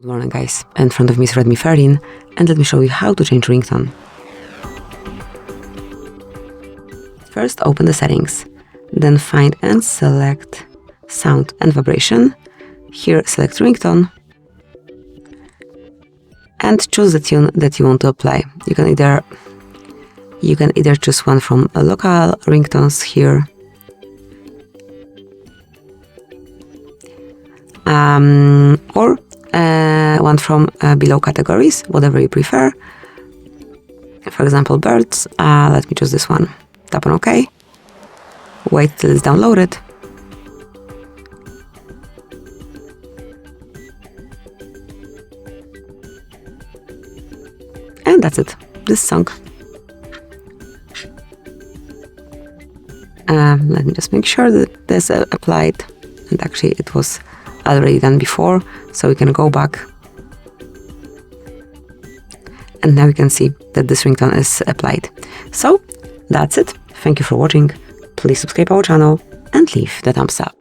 Good morning guys, in front of me is Redmi 13 and let me show you how to change ringtone. First open the settings, then find and select sound and vibration. Here select ringtone and choose the tune that you want to apply. You can either choose one from local ringtones here, or one from below categories, whatever you prefer. For example, birds. Let me choose this one. Tap on OK. Wait till it's downloaded. And that's it. This song. Let me just make sure that this applied. And actually it was already done before, so we can go back. And now you can see that this ringtone is applied. So that's it. Thank you for watching. Please subscribe our channel and leave the thumbs up.